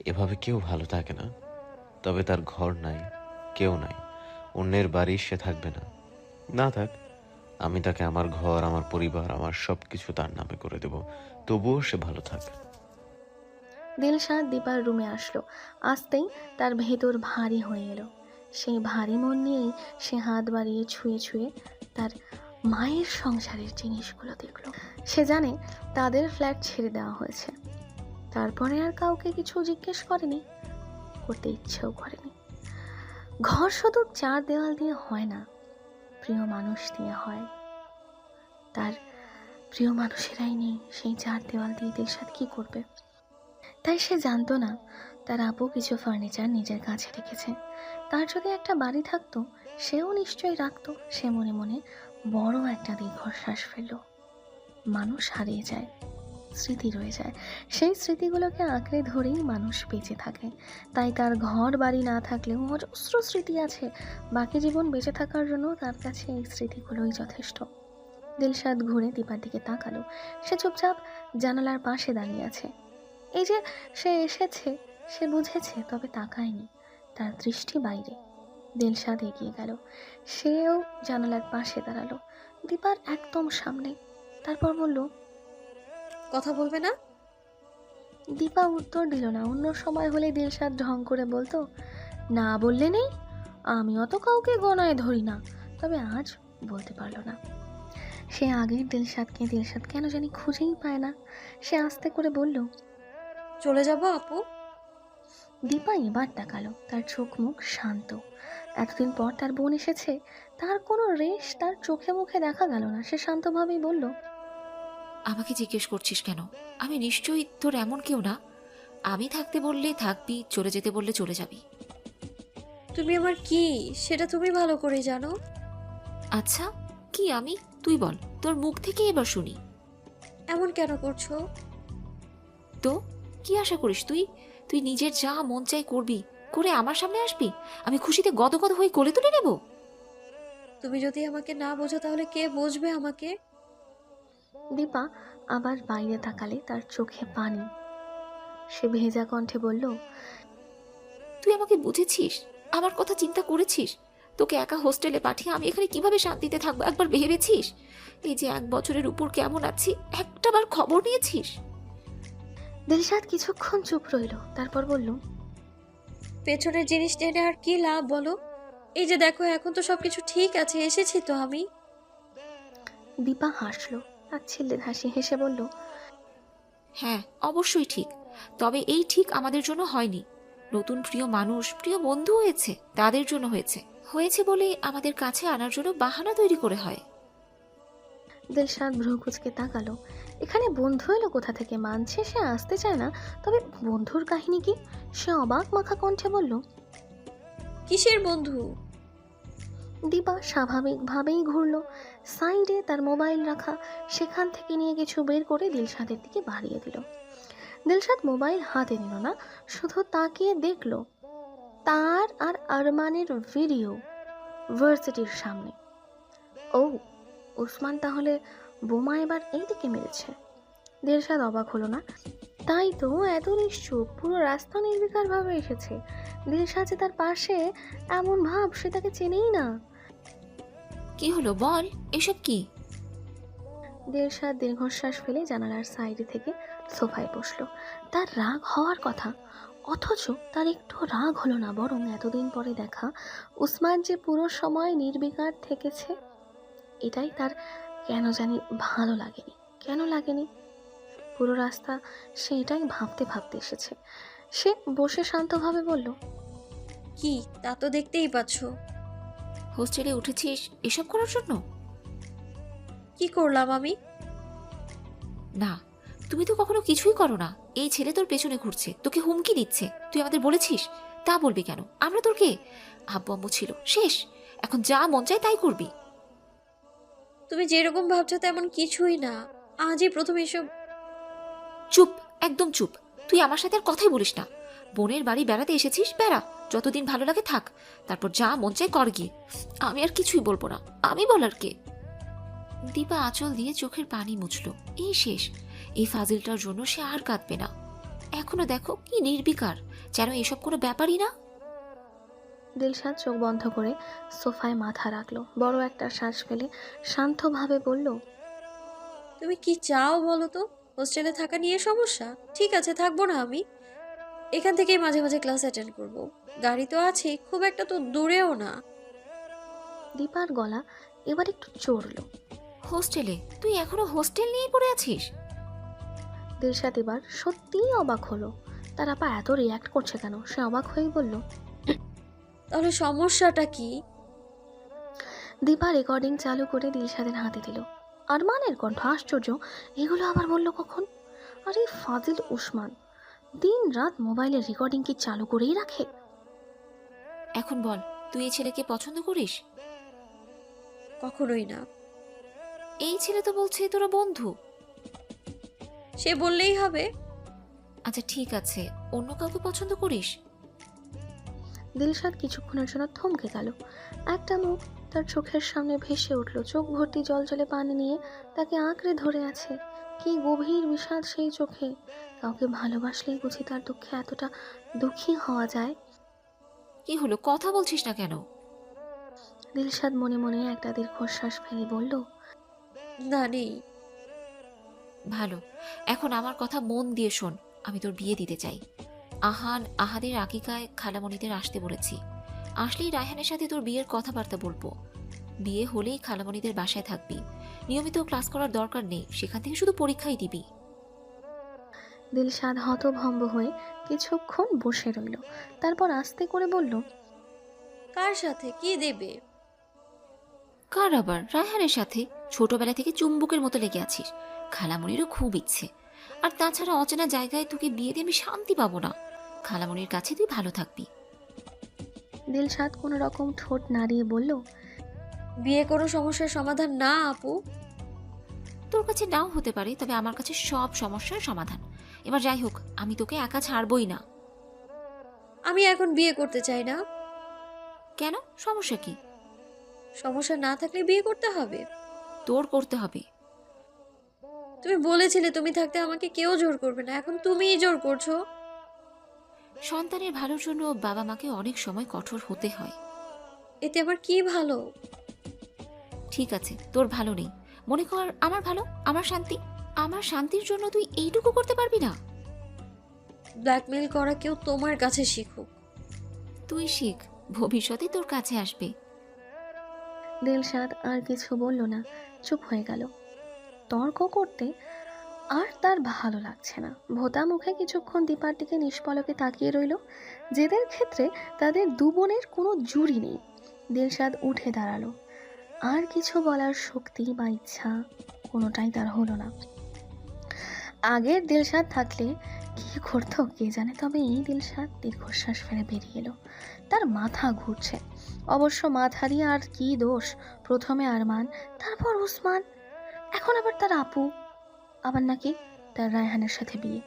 এভাবে কেউ ভালো থাকে না। তবে তার ঘর নাই, কেউ নাই, অন্যের বাড়ি সে থাকবে না। না থাক, আমি তাকে আমার ঘর, আমার পরিবার, আমার সব কিছু তার নামে করে দেব। তবুও সে ভালো থাক। দিলশাদ দীপার রুমে আসলো। আসতেই তার ভেতর ভারী হয়ে এলো। সেই ভারী মন নিয়েই সে হাত বাড়িয়ে ছুঁয়ে ছুঁয়ে তার মায়ের সংসারের জিনিসগুলো দেখলো। সে জানে তাদের ফ্ল্যাট ছেড়ে দেওয়া হয়েছে, তারপরে আর কাউকে কিছু জিজ্ঞেস করেনি, করতে ইচ্ছেও করেনি। ঘর শুধু চার দেওয়াল দিয়ে হয় না, প্রিয় মানুষ দিয়ে হয়। তার প্রিয় মানুষেরাই নেই, সেই চার দেওয়াল দিয়ে দিলশাদ কি করবে? তাই সে জানতো না তার আপু কিছু ফার্নিচার নিজের কাছে রেখেছে। তার যদি একটা বাড়ি থাকতো, সেও নিশ্চয়ই রাখতো। সে মনে মনে বড় একটা দীর্ঘশ্বাস ফেলল। মানুষ হারিয়ে যায়, স্মৃতি রয়ে যায়, সেই স্মৃতিগুলোকে আঁকড়ে ধরেই মানুষ বেঁচে থাকে। তাই তার ঘর বাড়ি না থাকলেও অজস্র স্মৃতি আছে। বাকি জীবন বেঁচে থাকার জন্য তার কাছে এই স্মৃতিগুলোই যথেষ্ট। দিলশাদ ঘুরে দীপার দিকে তাকালো। সে চুপচাপ জানালার পাশে দাঁড়িয়ে আছে। এই যে সে এসেছে, সে বুঝেছে, তবে তাকায়নি। তার দৃষ্টি বাইরে। দিলশাদ এগিয়ে গেল। সেও জানালার পাশে দাঁড়ালো, দীপার একদম সামনে। তারপর বলল, কথা বলবে না? দীপা উত্তর দিল না। অন্য সময় হলে দিলশাদ ঢং করে বলতো, না বললে নেই, আমি অত কাউকে গণায় ধরি না। তবে আজ বলতে পারলো না। সে আগের দিলশাদকে দিলশাদ কেন জানি খুঁজেই পায় না। সে আস্তে করে বলল, চলে যাব আপু? দীপা এবার তাকালো। তার চোখ মুখ শান্ত। এতদিন পর তার বোন এসেছে, তার কোনো রেশ তার চোখে মুখে দেখা গেল না। সে শান্তভাবেই বলল, আমাকে জিজ্ঞেস করছিস কেন? আমি নিশ্চয়ই তোর এমন কেউ না। আমি থাকতে বললে থাকবি, চলে যেতে বললে চলে যাবি। তুমি আমার কি সেটা তুমি ভালো করে জানো। আচ্ছা, কি আমি? তুই বল, তোর মুখ থেকে এবার শুনি। এমন কেন করছো? তো কি আশা করিস তুই? তুই নিজের যা মন চাই করবি, করে আমার সামনে আসবি, আমি খুশিতে গদগদ হয়ে কোলে তুলে নেব? তুমি যদি আমাকে না বোঝো তাহলে কে বুঝবে আমাকে? দীপা আবার বাইরে তাকালে তার চোখে পানি। সে ভেজা কণ্ঠে বলল, তুই আমাকে বুঝেছিস? আমার কথা চিন্তা করেছিস? তোকে একা হোস্টেলে পাঠিয়ে আমি এখানে কিভাবে শান্তিতে থাকবো একবার ভেবেছিস? এই যে 1 বছরের উপর কেমন আছি, একটাবার খবর নিয়েছিস? দিলশাদ কিছুক্ষণ চুপ রইল। তারপর বলল, পেছনের জিনিস টেনে আর কি লাভ বলো? এই যে দেখো, এখন তো সবকিছু ঠিক আছে, এসেছি তো আমি। দীপা হাসলো। তাচ্ছিল্যের হাসি হেসে বলল, হ্যাঁ, অবশ্যই ঠিক। তবে এই ঠিক আমাদের জন্য হয়নি। নতুন প্রিয় মানুষ, প্রিয় বন্ধু হয়েছে, তাদের জন্য হয়েছে। হয়েছে বলে আমাদের কাছে আনার জন্য বাহানা তৈরি করে হয়। দিলশাদ ভ্রু কুঁচকে তাকালো। এখানে বন্ধু এলো কোথা থেকে? মানছে সে আসতে চায় না, তবে বন্ধুর কাহিনী কি? সে অবাক মাখা কণ্ঠে বলল, কিসের বন্ধু? দীপা স্বাভাবিকভাবেই ঘুরল। সাইডে তার মোবাইল রাখা, সেখান থেকে নিয়ে কিছু বের করে দিলশাদের দিকে বাড়িয়ে দিল। দিলশাদ মোবাইল হাতে নিল না, শুধু তাকিয়ে দেখল তার আর আরমানের ভিডিও ভার্সিটির সামনে। ও, ওসমান তাহলে বোমা এবার এই দিকে মেরেছে। দিলশাদ অবাক হলো না। তাই তো এত নিশ্চুপ, পুরো রাস্তা নির্বিকার ভাবে এসেছে। দিলশাদ যে তার পাশে, এমন ভাব সে তাকে চেনেই না। কি হলো বল, এসব কি? দিলশাদ দীর্ঘশ্বাস ফেলে জানালার সাইডে থেকে সোফায় বসলো। তার রাগ হওয়ার কথা, অথচ তার একটু রাগ হলো না, বরং এতদিন পরে দেখা উসমান যে পুরো সময় নির্বিকার থেকেছে, এটাই তার কেন জানি ভালো লাগেনি। কেন লাগেনি? পুরো রাস্তা সে এটাই ভাবতে ভাবতে এসেছে। সে বসে শান্তভাবে বলল, কি তা তো দেখতেই পাচ্ছ। হোস্টেলে উঠেছিস এসব করার জন্য? কি করলাম আমি? না, তুমি তো কখনো কিছুই করো না। এই ছেলে তোর পেছনে ঘুরছে, তোকে হুমকি দিচ্ছে, তুই আমাদের বলেছিস? তা বলবি কেন? আমরা তোর কে? আব্বু আম্মু ছিল, শেষ। এখন যা মন চায় তাই করবি। তুমি যেরকম ভাবছো তেমন কিছুই না। আজই প্রথম এসব। চুপ, একদম চুপ। তুই আমার সাথে আর কথাই বলিস না। বোনের বাড়ি বেড়াতে এসেছিস, বেড়া, যতদিন ভালো লাগে থাক, তারপর যা মন চায় কর গিয়ে। আমি আর কিছুই বলবো না, আমি বলার কে? দীপা আঁচল দিয়ে চোখের পানি মুছল। এই শেষ, এই ফাজিলটার জন্য সে আর কাঁদবে না। এখনো দেখো কি নির্বিকার, যেন এসব কোনো ব্যাপারই না। দিলশাদ চোখ বন্ধ করে সোফায় মাথা রাখলো, বড় একটা শ্বাস ফেলে শান্তভাবে বলল, তুমি কি চাও বলো তো? হোস্টেলে থাকা নিয়ে সমস্যা? ঠিক আছে, থাকবো না আমি। এখান থেকেই মাঝে মাঝে ক্লাস অ্যাটেন্ড করব। গাড়ি তো আছে, খুব একটা তো দূরেও না। দীপার গলা এবার একটু চড়ল। হোস্টেলে? তুই এখনো হোস্টেল নিয়েই পড়ে আছিস? দিলশাদ এবার সত্যিই অবাক হলো, তার আপা এত রিয়াক্ট করছে কেন। সে অবাক হয়েই বলল, তাহলে সমস্যাটা কি? দীপা রেকর্ডিং চালু করে দিলশাদের হাতে দিল। আরমানের কণ্ঠ, আশ্চর্য, এগুলো আবার বলল কখন? আরে ফাজিল উসমান দিন রাত মোবাইলের রেকর্ডিং কি চালু করেই রাখে? এখন বল, তুই এই ছেলেকে পছন্দ করিস? কখনোই না। এই ছেলে তো বলছে তোরা বন্ধু। সে বললেই হবে? আচ্ছা ঠিক আছে, অন্য কাউকে পছন্দ করিস? দিলশাদ কিছুক্ষণের জন্য থমকে গেল। একটা মুখ তার চোখের সামনে ভেসে উঠল, চোখ ভর্তি জল জলে পানি নিয়ে তাকে আঁকড়ে ধরে আছে। কি গভীর বিষাদ সেই চোখে। কাউকে ভালোবাসলেই বুঝি তার দুঃখে এতটা দুঃখী হওয়া যায়? কি হলো, কথা বলছিস না কেন? দিলশাদ মনে মনে একটা দীর্ঘশ্বাস ফেলে বলল, না, নেই। ভালো, এখন আমার কথা মন দিয়ে শোন। আমি তোর বিয়ে দিতে চাই। আহাদের আকিকায় খালামণিদের আসতে বলেছি। আসলেই রায়হানের সাথে তোর বিয়ের কথাবার্তা বলবো। বিয়ে হলেই খালামণিদের বাসায় থাকবি। নিয়মিত ক্লাস করার দরকার নেই, সেখান থেকে শুধু পরীক্ষাই দিবি। দিলশাদ হতভম্ব হয়ে কিছুক্ষণ বসে রইল, তারপর আস্তে করে বলল, কার সাথে কি দেবে? কার আবার? রায়হানের সাথে। ছোটবেলা থেকে চুম্বকের মতো লেগে আছিস। খালামণিরও খুব ইচ্ছে। আর তাছাড়া অচেনা জায়গায় তোকে বিয়ে দিয়ে আমি শান্তি পাবো না। খালামণির কাছে তুই ভালো থাকবি। দিলশাদ কোনো রকম ঠোঁট নাড়িয়ে বলল, বিয়ে কোনো সমস্যার সমাধান না আপু। তোর কাছে নাও হতে পারে, তবে আমার কাছে সব সমস্যার সমাধান। এবার যাই হোক, আমি তোকে একা ছাড়বই না। আমি এখন বিয়ে করতে চাই না। কেন, সমস্যা কি? সমস্যা না থাকলে বিয়ে করতে হবে? তোর করতে হবে। তুমি বলেছিলে তুমি থাকতে আমাকে কেউ জোর করবে না, এখন তুমিই জোর করছো। সন্তানের ভালোর জন্য বাবা মাকে অনেক সময় কঠোর হতে হয়। এতে আমার কি ভালো? ঠিক আছে, তোর ভালো নেই, মনে কর আমার ভালো, আমার শান্তি। আমার শান্তির জন্য তুই এইটুকু করতে পারবি না? ব্ল্যাকমেল করা কেউ তোমার কাছে শিখুক। তুই শিখ, ভবিষ্যতে তোর কাছে আসবে। দিলশাদ আর কিছু বলল না, চুপ হয়ে গেল। তর্ক করতে আর তার ভালো লাগছে না। ভোতা মুখে কিছুক্ষণ দীপার দিকে নিষ্পলকে তাকিয়ে রইল। যেদের ক্ষেত্রে তাদের দু বোনের কোনো জুড়ি নেই। দিলশাদ উঠে দাঁড়ালো। আর কিছু বলার শক্তি বা ইচ্ছা কোনোটাই তার হলো না। আগের দিলশাদ থাকলে কি করতো কে জানে, তবে এই দিলশাদ দীর্ঘশ্বাস ফেলে বেরিয়ে এলো। তার মাথা ঘুরছে। অবশ্য মাথারই আর কি দোষ, প্রথমে আরমান, তারপর উসমান, এখন আবার তার আপু, আবার নাকি তার রায়হানের সাথে বিয়ে।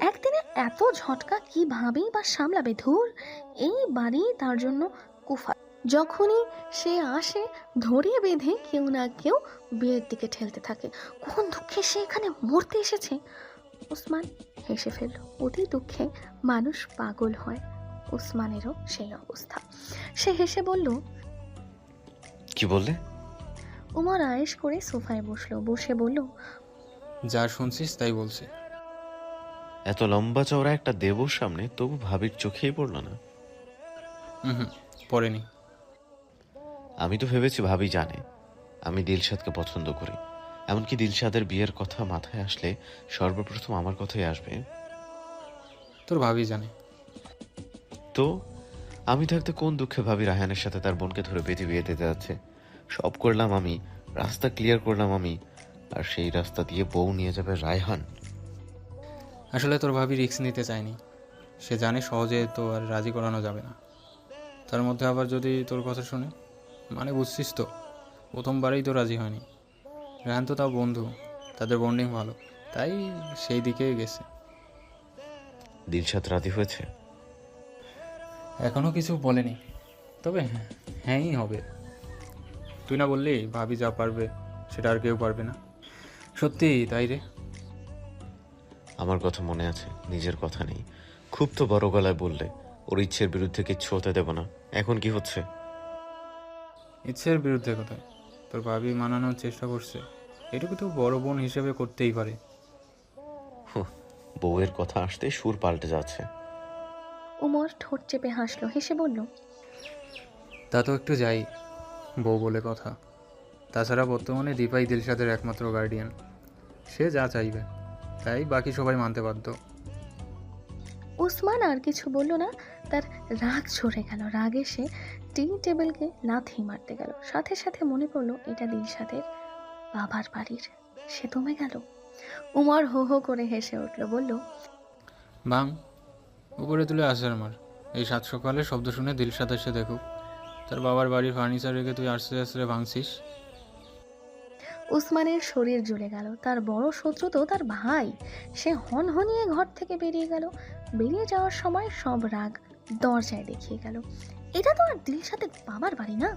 একদিনে এত ঝটকা কিভাবেই বা সামলাবে? ধুর, এই বাড়ি তার জন্য কুফা। যখনই সে আসে ধরিয়ে বেঁধে কেউ না কেউ বিয়ের দিকে ঠেলতে থাকে। কোন দুঃখে সে এখানে মরতে এসেছে? উসমান হেসে ফেলল। অতি দুঃখে মানুষ পাগল হয়, উসমানেরও সেই অবস্থা। সে হেসে বলল, কি বললে? উমর আয়েশ করে সোফায় বসলো, বসে বলল, যা শুনছিস তাই বলছি। এত লম্বা চওড়া একটা দেবর সামনে তবু ভাবির চোখেই পড়ল না। হুম, পড়েনি। আমি তো ভেবেছি ভাবি জানে আমি দিলশাদকে পছন্দ করি। এমনকি দিলশাদের বিয়ের কথা মাথায় আসলে সর্বপ্রথম আমার কথাই আসবে। তোর ভাবি জানে। তো আমি থাকতে কোন দুঃখে ভাবি রায়হানের সাথে তার বোনকে ধরে বেঁধে বিয়ে দিতে যাচ্ছে? সব করলাম আমি, রাস্তা ক্লিয়ার করলাম আমি, আর সেই রাস্তা দিয়ে বউ নিয়ে যাবে রায়হান। আসলে তোর ভাবি রিস্ক নিতে চায়নি। সে জানে সহজে তো আর রাজি করানো যাবে না। তার মধ্যে আবার যদি তোর কথা শুনে, মানে বুঝছিস তো, প্রথমবারেই তো রাজি হয়নি। রায়হান তো তাও বন্ধু, তাদের বন্ডিং ভালো, তাই সেই দিকেই গেছে। দিলশাদ রাজি হয়েছে? এখনও কিছু বলেনি, তবে হ্যাঁই হবে। তুই না বললি ভাবি যা পারবে সেটা আর কেউ পারবে না। সত্যি তাই রে। আমার কথা মনে আছে, নিজের কথা নেই। খুব তো বড় গলায় বললে ওর ইচ্ছের বিরুদ্ধে কিচ্ছু হতে দেব না। এখন কি হচ্ছে? ইচ্ছের বিরুদ্ধে কোথায়? তোর ভাবি মানানোর চেষ্টা করছে, এটুকু তো বড় বোন হিসেবে করতেই পারে। হুঁ, বউয়ের কথা আসতে সুর পাল্টে যাচ্ছে। উমর ঠোঁট চেপে হাসলো, হেসে বলল, তা তো একটু যাই, বউ বলে কথা। তাছাড়া বর্তমানে দীপাই দিলশাদের একমাত্র গার্ডিয়ান, সে যা চাইবে তাই বাকি সবাই মানতে বাধ্য। উসমান আর কিছু বলল না। তার রাগ ঝরে গেল। রাগে সে টি টেবিলকে লাথি মারতে গেল। সাথে সাথে মনে পড়লো এটা দিলশাদের বাবার বাড়ির। সে দমে গেল। উমর হো হো করে হেসে উঠল, বলল, বাং, উপরে তুলে আসার মার। এই সাত সকালে শব্দ শুনে দিলশাদ এসে দেখুক তার বাবার বাড়ির ফার্নিচার রেখে তুই আস্তে আস্তে ভাঙছিস। উসমানের শরীর জ্বলে গেল। তার বড় শত্রু তো তার ভাই। সে হনহনিয়ে ঘর থেকে বেরিয়ে গেল। বেরিয়ে যাওয়ার সময় সব রাগ দরজায় দেখিয়ে গেল। এটা তো আর দিলশাদের বাবার বাড়ি না।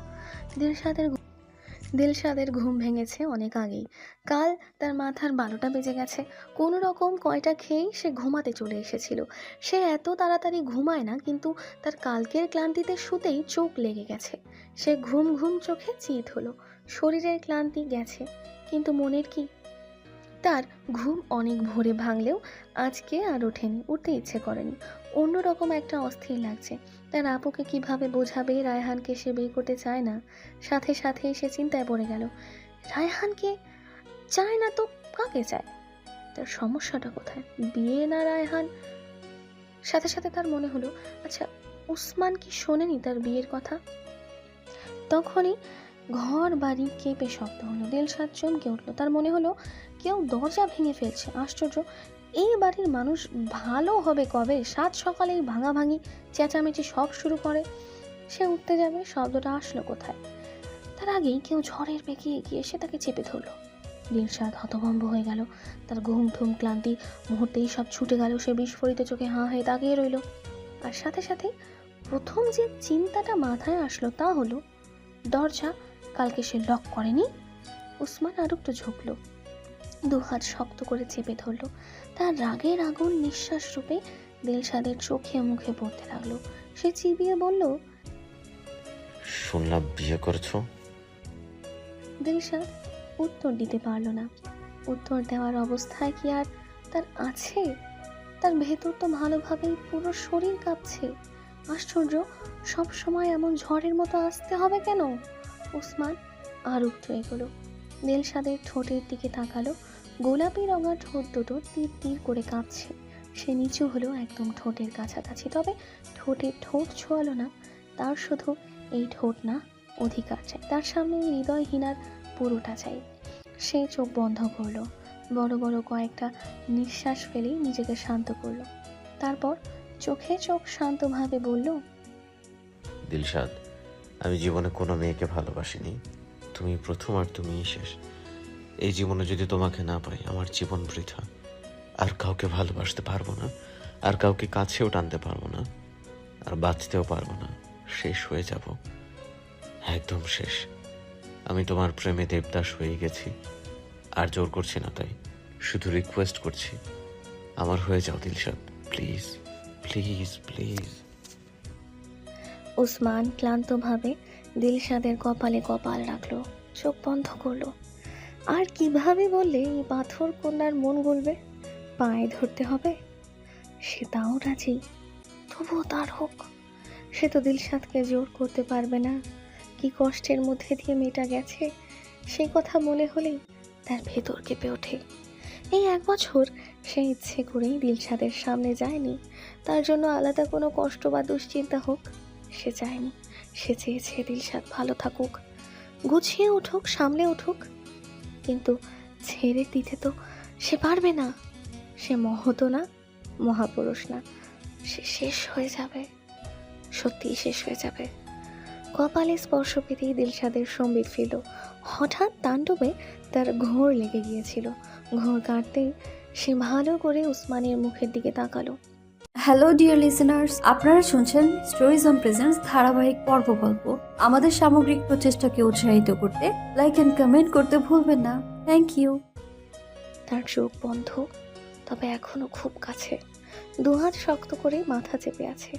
দিলশাদের ঘুম ভেঙেছে অনেক আগেই। কাল তার মাথার 12টা বেজে গেছে। কোনো রকম কয়টা খেয়েই সে ঘুমাতে চলে এসেছিল। সে এত তাড়াতাড়ি ঘুমায় না, কিন্তু তার কালকের ক্লান্তিতে শুতেই চোখ লেগে গেছে। সে ঘুম ঘুম চোখে চিত হলো। শরীরের ক্লান্তি গেছে, কিন্তু মনের কি? তার ঘুম অনেক ভোরে ভাঙলেও আজকে আর ওঠেনি, উঠতে ইচ্ছে করেনি। অন্যরকম একটা অস্থির লাগছে। তার আপুকে কিভাবে বোঝাবে রায়হানকে সে বিয়ে করতে চায় না। সাথে সাথেই সে চিন্তায় পড়ে গেল, রায়হানকে চায় না তো কাকে চায়? তার সমস্যাটা কোথায়? বিয়ে না রায়হান? সাথে সাথে তার মনে হলো, আচ্ছা উসমান কি শোনেনি তার বিয়ের কথা? তখনই ঘর বাড়ি কেঁপে শব্দ হলো। দিলশাদ চমকে উঠল। তার মনে হলো কেউ দরজা ভেঙে ফেলছে। আশ্চর্য, এই বাড়ির মানুষ ভালো হবে কবে? সাত সকালেই ভাঙাভাঙি চেঁচামেচি সব শুরু করে। সে উঠতে যাবে, শব্দটা আসলো কোথায়? তার আগেই কেউ ঝড়ের বেগে এগিয়ে এসে তাকে চেপে ধরল। দিলশাদ হতভম্ব হয়ে গেল। তার ঘুম ঠুম ক্লান্তি মুহূর্তেই সব ছুটে গেল। সে বিস্ফোরিত চোখে হাঁ হয়ে তাকিয়ে রইল। আর সাথে সাথে প্রথম যে চিন্তাটা মাথায় আসলো তা হলো, দরজা কালকে সে লক করেনি। উসমান আর একটু ঝুঁকল, দুহাত শক্ত করে চেপে ধরল। তার রাগের আগুন নিঃশ্বাস রূপে দিলশাদের চোখে মুখে পড়তে লাগলো। সে চিবিয়ে বলল, শুনলাম বিয়ে করছো। দিলশাদ উত্তর দিতে পারল না। উত্তর দেওয়ার অবস্থায় কি আর তার আছে? তার ভেতর তো ভালোভাবেই পুরো শরীর কাঁপছে। আশ্চর্য, সব সময় এমন ঝড়ের মতো আসতে হবে কেন? উসমান আর একটু এগোলো। দিলশাদের ঠোঁটের দিকে তাকালো। গোলাপি রঙা ঠোঁট দুটো তীর তীর করে কাঁপছে। সে নিচু হলো একদম ঠোঁটের কাছাকাছি, তবে ঠোঁট ছোঁয়ালো না। তার শুধু এই ঠোঁট না, অধিকার চাই। তার সামনে এই হৃদয়হীনার পুরোটা চাই। সে চোখ বন্ধ করলো। বড় বড় কয়েকটা নিঃশ্বাস ফেলেই নিজেকে শান্ত করলো। তারপর চোখে চোখ শান্তভাবে বলল, দিলশাদ, আমি জীবনে কোনো মেয়েকে ভালোবাসিনি। তুমি প্রথম আর তুমিই শেষ। এই জীবনে যদি তোমাকে না পাই আমার জীবন বৃথা। আর কাউকে ভালোবাসতে পারবো না, আর কাউকে কাছেও টানতে পারবো না, আর বাঁচতেও পারবো না। শেষ হয়ে যাব, একদম শেষ। আমি তোমার প্রেমে দেবদাস হয়ে গেছি। আর জোর করছি না, তাই শুধু রিকোয়েস্ট করছি, আমার হয়ে যাও Dilshad, please please please. Usman ক্লান্তভাবে দিলশাদের কপালে কপাল রাখলো, চোখ বন্ধ করলো। আর কিভাবে বললে এই পাথর কন্যার মন গলবে? পায়ে ধরতে হবে? সে তাও রাজি, তবুও তার হোক। সে তো দিলশাদকে জোর করতে পারবে না। কি কষ্টের মধ্যে দিয়ে মেয়েটা গেছে, সেই কথা মনে হলেই তার ভেতর কেঁপে ওঠে। এই 1 বছর সে ইচ্ছে করেই দিলশাদের সামনে যায়নি। তার জন্য আলাদা কোনো কষ্ট বা দুশ্চিন্তা হোক সে চায়নি। সে চেয়েছে দিলশাদ ভালো থাকুক, গুছিয়ে উঠুক, সামলে উঠুক। কিন্তু ছেড়ে দিতে তো সে পারবে না। সে মহৎ না, মহাপুরুষ না। সে শেষ হয়ে যাবে, সত্যিই শেষ হয়ে যাবে। কপালে স্পর্শ পেতেই দিলশাদের সম্বিত ফিরল। হঠাৎ তাণ্ডবে তার ঘোর লেগে গিয়েছিল। ঘোর কাটতেই সে ভালো করে উসমানের মুখের দিকে তাকালো। হ্যালো ডিয়ার লিসেনার্স, আপনারা শুনছেন স্টোরিজ অন প্রেজেন্স ধারাবাহিক পর্ব গল্প। আমাদের সামগ্রিক প্রচেষ্টাকে উৎসাহিত করতে লাইক এন্ড কমেন্ট করতে ভুলবেন না। Thank you. তার চোখ বন্ধ, তবে এখনো খুব কাছে। দুহাত শক্ত করে মাথা চেপে আছে।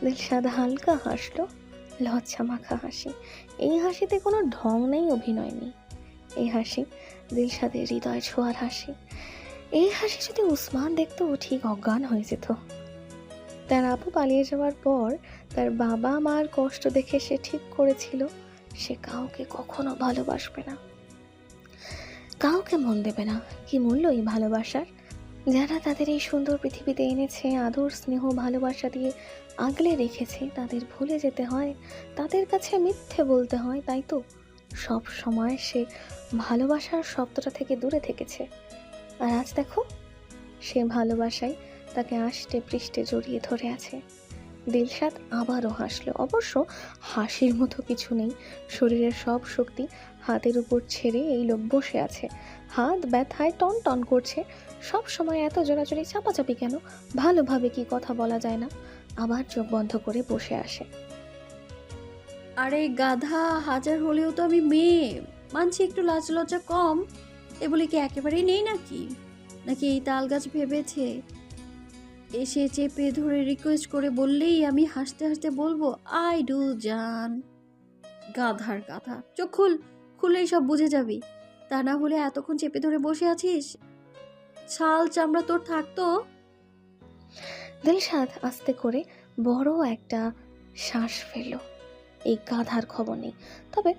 দিলশাদ হালকা হাসলো, লজ্জা মাখা হাসি। এই হাসিতে কোনো ঢং নেই, অভিনয় নেই। এই হাসি দিলশাদের হৃদয় ছোঁয়ার হাসি। এই হাসি যদি উসমান দেখতো ঠিক অজ্ঞান হয়ে যেত। তার আপু পালিয়ে যাওয়ার পর তার বাবা মার কষ্ট দেখে সে ঠিক করেছিল সে কাউকে কখনো ভালোবাসবে না, কাউকে মন দেবে না। কি মূল্য এই ভালোবাসার? যারা তাদের এই সুন্দর পৃথিবীতে এনেছে, আদর স্নেহ ভালোবাসা দিয়ে আগলে রেখেছে, তাদের ভুলে যেতে হয়, তাদের কাছে মিথ্যে বলতে হয়। তাই তো সব সময় সে ভালোবাসার শব্দটা থেকে দূরে থেকেছে। আর আজ দেখো, সে ভালোবাসায় তাকে আষ্টে পৃষ্ঠে জড়িয়ে ধরে আছে। দিলশাদ আবারও হাসলো। অবশ্য হাসির মতো কিছু নেই। শরীরের সব শক্তি হাতের উপর ছেড়ে এই লোক বসে আছে। হাত ব্যথায় টন টন করছে। সব সময় এত জোরাজোরি চাপাচাপি কেন? ভালোভাবে কি কথা বলা যায় না? আবার চোখ বন্ধ করে বসে আসে। আরে গাধা, হাজার হলেও তো আমি মেয়ে, মানছি একটু লাজ লজ্জা কম, এ বলে কি একেবারেই নেই নাকি? নাকি এই তাল গাছ ভেবেছে এসে চেপে ধরে রিকোয়েস্ট করে বললেই আমি হাসতে হাসতে বলবো আই ডু জান? গাধার গাধা, চোখ খুল, খুললেই সব বুঝে যাবি। তা না হলে এতক্ষণ চেপে ধরে বসে আছিস, ছাল চামড়া তোর থাকতো। দিলশাদ আস্তে করে বড় একটা শ্বাস ফেলল। এই গাধার খবর নেই। তবে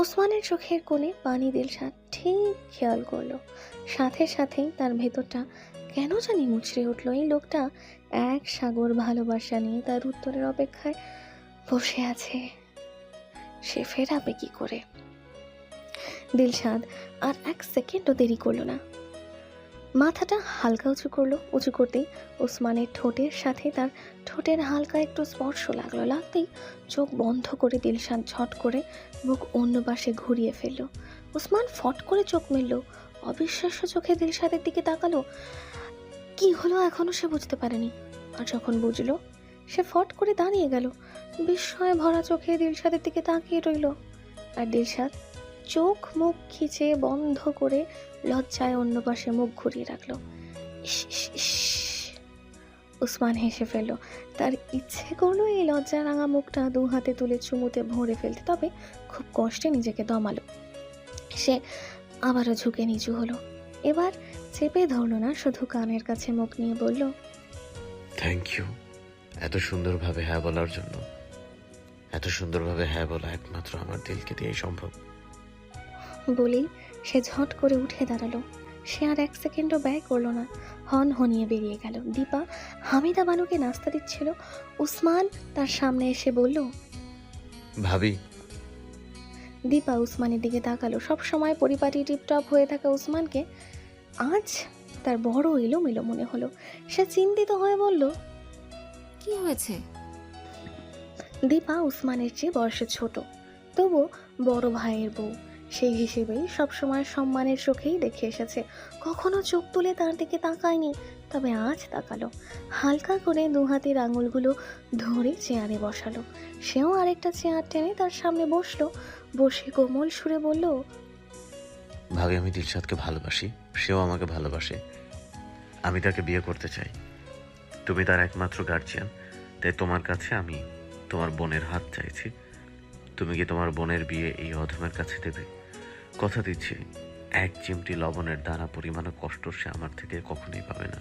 ওসমানের চোখের কোণে পানি দিলশাদ ঠিক খেয়াল করলো। সাথে সাথেই তার ভেতরটা কেন জানি মুচড়ে উঠল। এই লোকটা এক সাগর ভালোবাসা নিয়ে তার উত্তরের অপেক্ষায় বসে আছে। সে ফেরাবে কি করে? দিলশাদ আর এক সেকেন্ডও দেরি করলো না। মাথাটা হালকা উঁচু করলো। উঁচু করতেই ওসমানের ঠোঁটের সাথে তার ঠোঁটের হালকা একটু স্পর্শ লাগলো। লাগতেই চোখ বন্ধ করে দিলশাদ ঝট করে মুখ অন্য পাশে ঘুরিয়ে ফেললো। ওসমান ফট করে চোখ মেলল। অবিশ্বাস্য চোখে দিলশাদের দিকে তাকালো। কি হলো এখনো সে বুঝতে পারেনি। আর যখন বুঝলো, সে ফট করে দাঁড়িয়ে গেল। বিস্ময়ে ভরা চোখে দিলশাদের দিকে তাকিয়ে রইল। আর দিলশাদ চোখ মুখ খিচে বন্ধ করে লজ্জায় অন্য পাশে মুখ ঘুরিয়ে রাখলো। ইস ইস ইস। উসমান হেসে ফেলল। তার ইচ্ছে করলো এই লজ্জা রাঙা মুখটা দু হাতে তুলে চুমুতে ভরে ফেলতে, তবে খুব কষ্টে নিজেকে দমালো। সে আবারও ঝুঁকে নিচু হলো। এবার চেপে ধরলো না, শুধু কানের কাছে মুখ নিয়ে বলল, থ্যাংক ইউ এত সুন্দরভাবে হ্যাঁ বলার জন্য। এত সুন্দরভাবে হ্যাঁ বলা একমাত্র আমার দিলকে দিয়েই সম্ভব। বলেই সে ঝট করে উঠে দাঁড়ালো। সে আর এক সেকেন্ডও ব্যয় করলো না, হন হনিয়ে বেরিয়ে গেল। দীপা হামিদা বানুকে নাস্তা দিচ্ছিল। উসমান তার সামনে এসে বলল, ভাবি। দীপা উসমানের দিকে তাকালো। সব সময় পরিপাটি টিপটপ হয়ে থাকা উসমানকে আজ তার বড় এলোমেলো মনে হলো। সে চিন্তিত হয়ে বলল, কি হয়েছে? দীপা উসমানের চেয়ে বয়সে ছোট, তবু বড় ভাইয়ের বউ। সেই হিসেবেই সবসময় সম্মানের চোখেই দেখে এসেছে, কখনো চোখ তুলে তার দিকে তাকায়নি। তবে আজ তাকালো। হালকা করে দু হাতের আঙুলগুলো ধরে চেয়ারে বসালো। সেও আরেকটা চেয়ার টেনে তার সামনে বসলো। বসে কোমল সুরে বলল, ভাবি, আমি দিলশাদকে ভালোবাসি, সেও আমাকে ভালোবাসে। আমি তাকে বিয়ে করতে চাই। তুমি তার একমাত্র গার্জিয়ান, তাই তোমার কাছে আমি তোমার বোনের হাত চাইছি। তুমি কি তোমার বোনের বিয়ে এই অধমের কাছে দেবে? কথা দিচ্ছি, এক চিমটি লবণের দানা পরিমাণ কষ্ট সে আমার থেকে কখনোই পাবে না।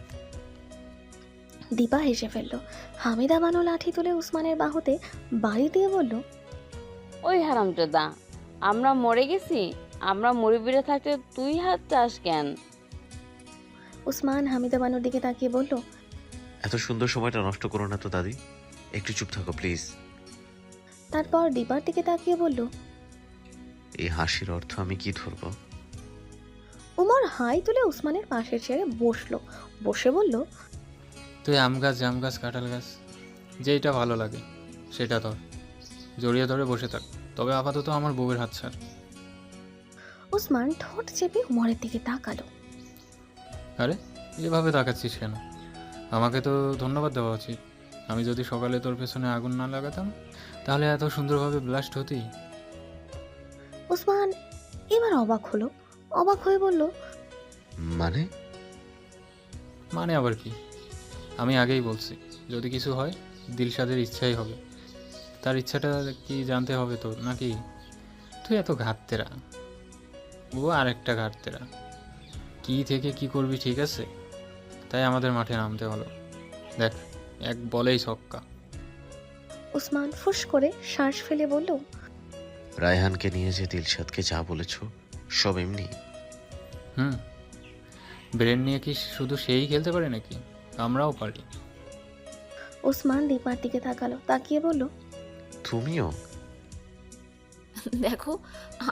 দীপা হেসে ফেলল। হামিদা বানু লাঠি তুলে উসমানের বাহুতে বাড়ি দিয়ে বলল, ওই হারামজাদা, আমরা মরে গেছি? আমরা মরে বেড়ে থাকতে তুই হাত চাস কেন? উসমান হামিদা বানুর দিকে তাকিয়ে বলল, এত সুন্দর সময়টা নষ্ট করো না তো দাদি, একটু চুপ থাকো প্লিজ। তারপর দীপার দিকে তাকিয়ে বলল, এই হাসির অর্থ আমি কি ধরবো? উমর হাই তুলে উসমানের পাশের চেয়ারে বসলো। বসে বলল, তুই আম গাছ, জাম গাছ, কাঁঠাল গাছ, যেইটা ভালো লাগে সেটা ধর, জড়িয়ে ধরে বসে থাক। তবে আপাতত আমার বউয়ের হাত ছাড়। উসমান ঠোঁট চেপে উমরের দিকে তাকালো। আরে এভাবে তাকাচ্ছিস কেন? আমাকে তো ধন্যবাদ দেওয়া উচিত। আমি যদি সকালে তোর পেছনে আগুন না লাগাতাম তাহলে এত সুন্দরভাবে ব্লাস্ট হতি। উসমান এবার অবাক হলো। অবাক হয়ে বলল, মানে? মানে আবার কি? আমি আগেই বলছি, যদি কিছু হয় দিলশাদের ইচ্ছাই হবে। তার ইচ্ছাটা কি জানতে হবে তোর নাকি? তুই এত ঘাটতেরা, ও আরেকটা ঘাটতেরা। কি থেকে কি করবি ঠিক আছে? তাই আমাদের মাঠে নামতে হলো। দেখ, এক বলেই ছক্কা। ওসমান ফুস করে শ্বাস ফেলে বলল, রায়হানকে নিয়ে যে দিলশাদকে যা বলেছ সব এমনি? হুম, ব্রেন নিয়ে কি শুধু সেই খেলতে পারে নাকি? আমরাও পারি। ওসমান দীপার দিকে তাকালো, তাকিয়ে বলল, তুমিও? দেখো,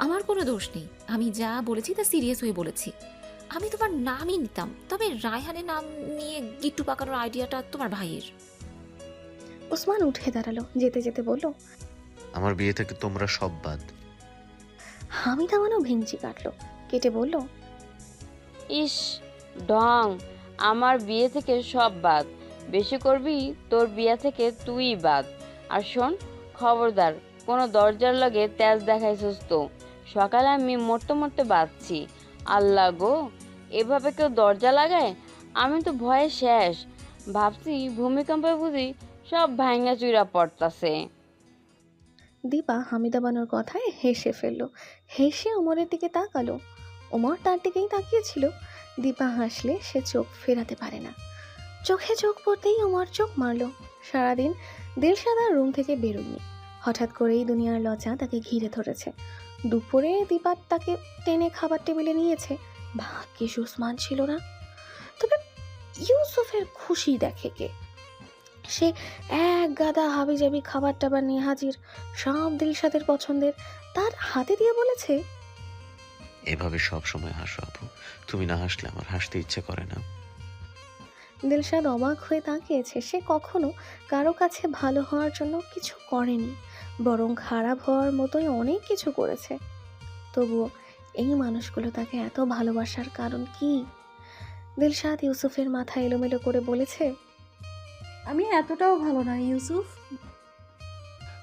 আমার কোনো দোষ নেই। আমি যা বলেছি তা সিরিয়াস হয়ে বলেছি। আমি তোমার নামই নিতাম, তবে রায়হানের নাম নিয়ে গিট্টু পাকানোর আইডিয়াটা তোমার ভাইয়ের। ওসমান উঠে দাঁড়ালো, যেতে যেতে বলল, আমার বিয়ে থেকে তোমরা সব বাদ। হামিদা মানো ভেঙচি কাটলো, কেটে বলল, ইস, ঢং! আমার বিয়ে থেকে সব বাদ, বেশি করবি তোর বিয়ে থেকে তুই বাদ। আর শোন, খবরদার কোনো দরজার লগে তেজ দেখাইছিস তো, সকালে আমি মরতে মরতে বাঁচছি। আল্লাহ গো, এভাবে কেউ দরজা লাগায়? আমি তো ভয়ে শেষ, ভাবছি ভূমিকম্পে বুঝি সব ভাঙা চুরা পড়তাছে। দীপা হামিদা বানুর কথায় হেসে ফেলল, হেসে ওমরের দিকে তাকালো। ওমর তার দিকেই তাকিয়েছিল। দীপা হাসলে সে চোখ ফেরাতে পারে না। চোখে চোখ পড়তেই ওমর চোখ মারল। সারাদিন দিলশাদা রুম থেকে বেরোয়নি। হঠাৎ করেই দুনিয়ার লজ্জা তাকে ঘিরে ধরেছে। দুপুরে দীপা তাকে টেনে খাবার টেবিলে নিয়েছে, ভাগ্যিস উসমান ছিল না। তবে ইউসুফের খুশি দেখে কে? সে এক গাদা হাবিজাবি খাবার টাবার নিয়ে হাজির, সব দিলশাদের পছন্দের। তার হাতে দিয়ে বলেছে, এভাবে সব সময় হাসো আপু, তুমি না হাসলে আমার হাসতে ইচ্ছে করে না। দিলশাদ অবাক হয়ে তাকিয়েছে। সে কখনো কারো কাছে ভালো হওয়ার জন্য কিছু করেনি, বরং খারাপ হওয়ার মতোই অনেক কিছু করেছে। তবুও এই মানুষগুলো তাকে এত ভালোবাসার কারণ কি? দিলশাদ ইউসুফের মাথা এলোমেলো করে বলেছে, আমি এতটাও ভালো না ইউসুফ।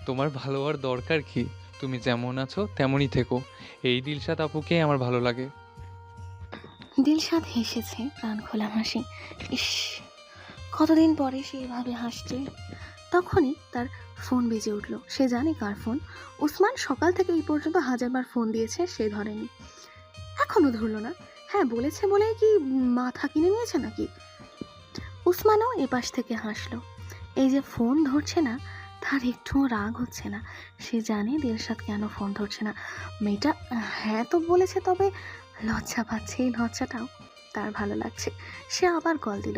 তোমার ভালো হওয়ার দরকার কি? তুমি যেমন আছো তেমনই থেকো। এই দিলশাদ আপুকে আমার ভালো লাগে। দিলশাদ হেসেছে, প্রাণ খোলা হাসি। ইস, কতদিন পরে সে এভাবে হাসছে। তখনই তার ফোন বেজে উঠল। সে জানে কার ফোন। উসমান সকাল থেকে এই পর্যন্ত হাজারবার ফোন দিয়েছে, সে ধরেনি, এখনো ধরলো না। হ্যাঁ, বলেছে বলেই কি মাথা কিনে নিয়েছে নাকি? উসমানও এপাশ থেকে হাসলো। এই যে ফোন ধরছে না, তার একটুও রাগ হচ্ছে না। সে জানে দিলশাদ কেন ফোন ধরছে না। মেয়েটা হ্যাঁ তো বলেছে, তবে লজ্জা পাচ্ছে। এই লজ্জাটাও তার ভালো লাগছে। সে আবার কল দিল।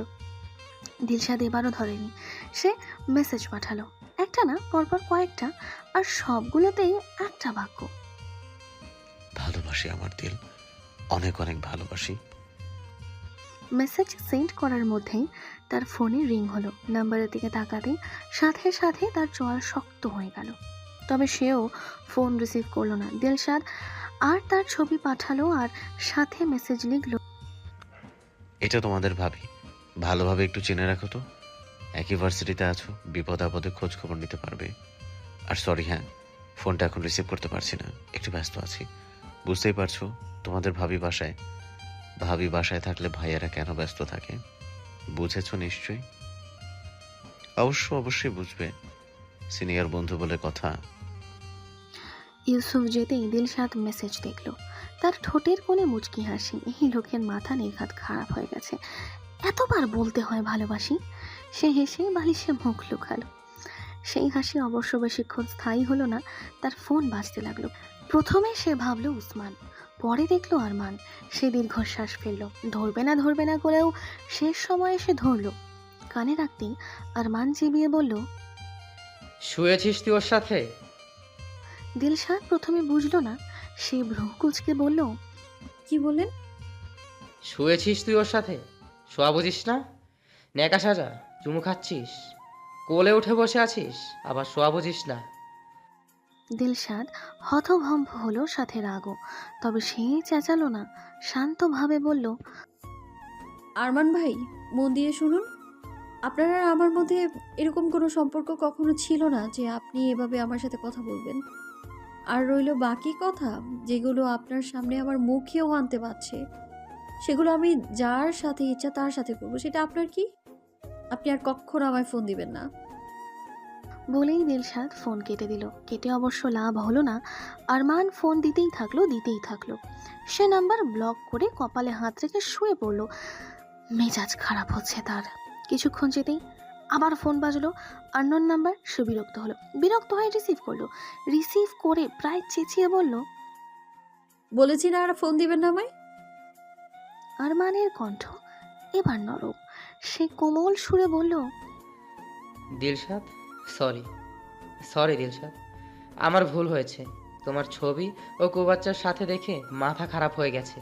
দিলশাদ এবারও ধরেনি। সে মেসেজ পাঠালো, একটা না, পরপর কয়েকটা, আর সবগুলোতেই একটা বাক্য, ভালোবাসি আমার দিল, অনেক অনেক ভালোবাসি। মেসেজ সেন্ড করার মধ্যেই তার ফোনে রিং হলো। নাম্বারের দিকে তাকাতেই সাথে সাথে তার চোয়াল শক্ত হয়ে গেল। তবে সেও ফোন রিসিভ করলো না। দিলশাদ আর তার ছবি পাঠালো, আর সাথে মেসেজ লিখলো, এটা তোমাদের ভাবি, ভালোভাবে একটু চেনে রাখো তো। একই ভার্সিটিতে আছো, বিপদ আপদে খোঁজ খবর নিতে পারবে। আর সরি, হ্যাঁ, ফোনটা এখন রিসিভ করতে পারছি না, একটু ব্যস্ত আছি। বুঝতেই পারছো তোমাদের ভাবি বাসায়। ভাবি বাসায় থাকলে ভাইয়েরা কেন ব্যস্ত থাকে, বুঝেছো নিশ্চয়ই? অবশ্যই বুঝবে, সিনিয়র বন্ধু বলে কথা। ইউসুফ যেতেই দিলশাদ মেসেজ দেখলো। তার ঠোঁটের কোণে মুচকি হাসি। এই লোকের মাথা নেঘাত খারাপ হয়ে গেছে, এতবার বলতে হয় ভালোবাসি। সে হেসে বালিশে মুখ লুকালো। সেই হাসি অবশ্য বেশিক্ষণ স্থায়ী হলো না। তার ফোন বাজতে লাগলো। প্রথমে সে ভাবলো উসমান, পরে দেখলো আরমান। সে দীর্ঘশ্বাস ফেললো। ধরবে না করেও শেষ সময়ে সে ধরলো। কানে রাখতেই আরমান চিবিয়ে বলল, শুয়েছিস তুই ওর সাথে? দিলশাদ প্রথমে বুঝলো না। সে ভ্রু কুঁচকে বলল, কি বললেন? শুয়েছিস তুই ওর সাথে? শোয়া বুঝিস না? নেকা সাজা চুমু খাচ্ছিস, কোলে উঠে বসে আছিস, আবার শোয়া বুঝিস না? দিলশাদ হতভম্ব হলো, সাথে রাগও। তবে সে চেঁচালো না, শান্তভাবে বলল, আরমান ভাই, মন দিয়ে শুনুন। আপনার আর আমার মধ্যে এরকম কোনো সম্পর্ক কখনো ছিল না যে আপনি এভাবে আমার সাথে কথা বলবেন। আর রইল বাকি কথা, যেগুলো আপনার সামনে আমার মুখেও আনতে পারছে, সেগুলো আমি যার সাথে ইচ্ছা তার সাথে করবো, সেটা আপনার কি? আপনি আর কখনো আমায় ফোন দিবেন না। বলেই দিলশাদ ফোন কেটে দিল। কেটে অবশ্য লাভ হলো না। আরমান ফোন দিতেই থাকলো। সে নাম্বার ব্লক করে কপালে হাত রেখে শুয়ে পড়ল। মেজাজ খারাপ হচ্ছে তার। কিছুক্ষণ যেতেই আবার ফোন বাজলো। Unknown number. সে বিরক্ত হয়ে রিসিভ করলো। রিসিভ করে প্রায় চেঁচিয়ে বলল, বলেছি না আর ফোন দিবেন না আমায়। আরমানের কণ্ঠ এবার নরম। সে কোমল সুরে বলল, দিলশাদ, সরি দিলশাদ, আমার ভুল হয়েছে। তোমার ছবি ও কুবাচ্চার সাথে দেখে মাথা খারাপ হয়ে গেছে।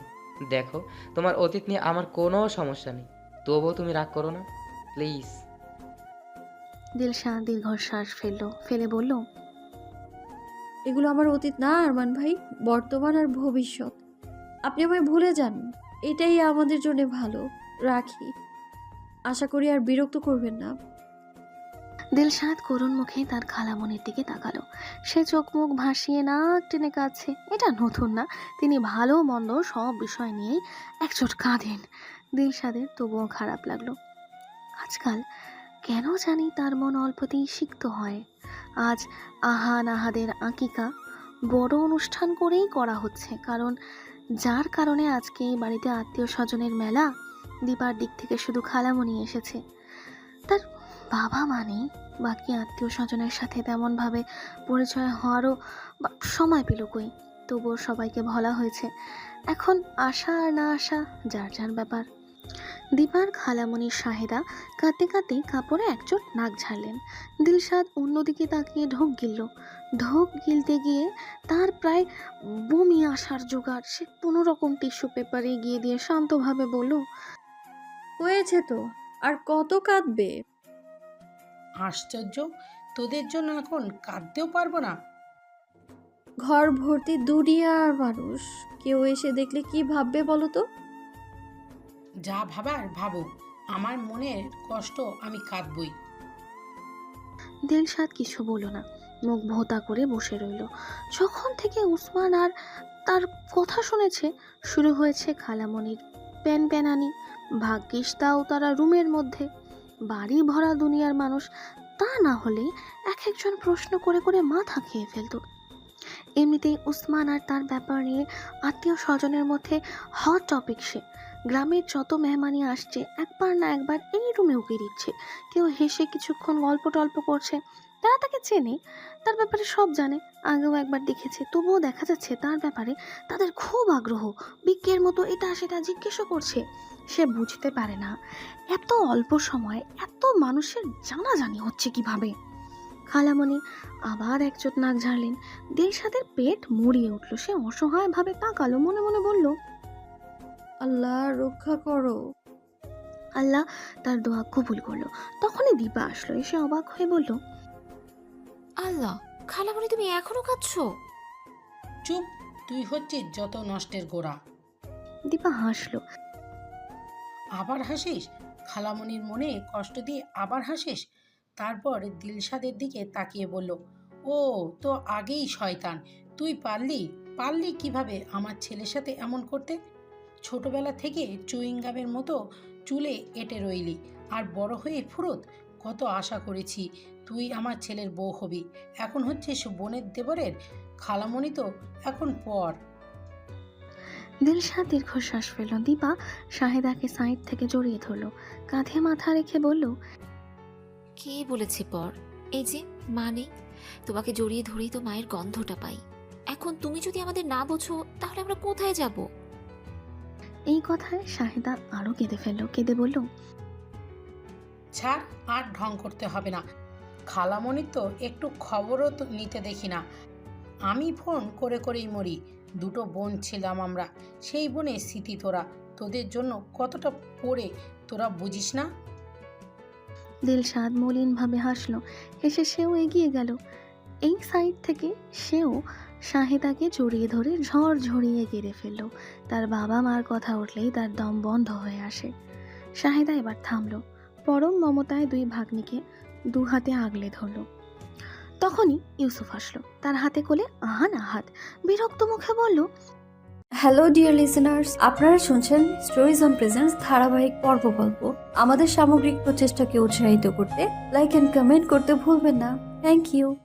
দেখো, তোমার অতীত নিয়ে আমার কোনো সমস্যা নেই, তবুও তুমি রাগ করো না প্লিজ। দিলশাদ দীর্ঘশ্বাস ফেলে বলল, এগুলো আমার অতীত না আরমান ভাই, বর্তমান আর ভবিষ্যৎ। আপনি আমায় ভুলে যান, এটাই আমাদের জন্য ভালো। রাখি, আশা করি আর বিরক্ত করবেন না। দিলশাদ করুণ মুখে তার খালামণির দিকে তাকালো। সে চোখ মুখ ভাসিয়ে নাক টেনে কাঁদছে। এটা নতুন না, তিনি ভালো মন্দ সব বিষয় নিয়েই একজোট কাঁদেন। দিলশাদের তবুও খারাপ লাগলো। আজকাল কেন জানি তার মন অল্পতেই সিক্ত হয়। আজ আহাদের আকিকা বড় অনুষ্ঠান করেই করা হচ্ছে, কারণ যার কারণে আজকে এই বাড়িতে আত্মীয় স্বজনের মেলা। দীপার দিক থেকে শুধু খালামণি এসেছে, তার বাবা নেই। বাকি আত্মীয় স্বজনের সাথে তেমনভাবে পরিচয় হওয়ারও সময় পেল কই। তবুও সবাইকে বলা হয়েছে। এখন আসা আর না আসা যার যার ব্যাপার। দীপার খালামণি শাহেদা কাঁদতে কাঁদতে কাপড়ে একচোট নাক ঝাড়লেন। দিলশাদ অন্যদিকে তাকিয়ে ঢোক গিলতে গিয়ে তার প্রায় বমি আসার জোগাড়। সে কোনো রকম টিস্যু পেপারে এগিয়ে দিয়ে শান্তভাবে বলল, হয়েছে তো, আর কত কাঁদবে? আশ্চর্য, তোদের জন্য এখন কাঁদতেও পারবো না। ঘর ভর্তি দুনিয়ার মানুষ, কেউ এসে দেখলে কি ভাববে বলো তো? যা ভাবার ভাবো, আমার মনের কষ্ট আমি কাঁদবই। দিলশাদ কিছু বলল না, মুখ ভোঁতা করে বসে রইল। যখন থেকে উসমান আর তার কথা শুনেছে, শুরু হয়েছে খালামণির প্যানপ্যানানি। ভাগ্যিস তাও তারা রুমের মধ্যে, বাড়ি ভরা দুনিয়ার মানুষ। তা না হলে এক একজন প্রশ্ন করে করে মাথা খেয়ে ফেলত। এমনিতেই উসমান আর তার ব্যাপার নিয়ে আত্মীয় স্বজনের মধ্যে হট টপিক সে। গ্রামের যত মেহমানি আসছে একবার না একবার এই রুমে উকি দিচ্ছে। কেউ হেসে কিছুক্ষণ গল্প টল্প করছে। তারা তাকে চেনে, তার ব্যাপারে সব জানে, আগেও একবার দেখেছে। তবুও দেখা যাচ্ছে তার ব্যাপারে তাদের খুব আগ্রহ। বিজ্ঞের মতো এটা সেটা জিজ্ঞেসও করছে। সে বুঝতে পারে না এত অল্প সময়ে এত মানুষের জানাজানি হচ্ছে কিভাবে। খালামণি আবার একচোট নাক ঝাড়লেন। দিলশাদের পেট মুড়িয়ে উঠল। সে অসহায়ভাবে তাকালো, মনে মনে বলল, আল্লাহ রক্ষা করো। আল্লাহ তার দোয়া কবুল করলো। তখনই দীপা আসলো। এসে অবাক হয়ে বলল, আল্লাহ, খালামণি তুমি এখনো কাঁদছো? চুপ, তুই হচ্ছিস যত নষ্টের গোড়া। দীপা হাসলো। আবার হাসিস? খালামণির মনে কষ্ট দিয়ে আবার হাসিস? তারপর দিলশাদের দিকে তাকিয়ে বলল, ও তো আগেই শয়তান। তুই পারলি কিভাবে আমার ছেলের সাথে এমন করতে? ছোটবেলা থেকে চুইংগামের মতো চুলে এঁটে রইলি, আর বড় হয়ে ফুরত। কত আশা করেছি তুই আমার ছেলের বউ হবি, এখন হচ্ছিস বোনের দেবরের। খালামণি তো এখন পর। দিলশাদ দীর্ঘশ্বাস ফেলল। দীপা শাহেদাকে সাইড থেকে জড়িয়ে ধরলো, কাঁধে মাথা রেখে বলল, কে বলেছে পর? এই যে মা নেই, তোমাকে জড়িয়ে ধরেই তো মায়ের গন্ধটা পাই। এখন তুমি যদি আমাদের না বোঝো তাহলে আমরা কোথায় যাব? এই কথায় শাহেদা আরো কেঁদে ফেললো। কেঁদে বলল, ছাড়, আর ঢং করতে হবে না। খালামণির তো একটু খবরও তো নিতে দেখি না। আমি ফোন করে করেই মরি। দুটো বোন ছিলাম আমরা, সেই বোনের স্মৃতি তোদের জন্য কতটা পড়ে তোরা বুঝিস না। দিলশাদ মলিনভাবে হাসলো। হেসে সেও এগিয়ে গেল। এই সাইড থেকে সেও শাহেদাকে জড়িয়ে ধরে ঝড়িয়ে গেড়ে ফেলল। তার বাবা মার কথা উঠলেই তার দম বন্ধ হয়ে আসে। শাহেদা এবার থামলো। পরম মমতায় দুই ভাগ্নিকে দু হাতে আগলে ধরল। তখনই ইউসুফ আসলো। তার হাতে কোলে আহাদ। বিরক্ত মুখে বলল, হ্যালো ডিয়ার লিসেনার্স, আপনারা শুনছেন স্টোরিজ অন প্রেজেন্স ধারাবাহিক পর্ব গল্প। আমাদের সামগ্রিক প্রচেষ্টাকে উৎসাহিত করতে লাইক অ্যান্ড কমেন্ট করতে ভুলবেন না। Thank you.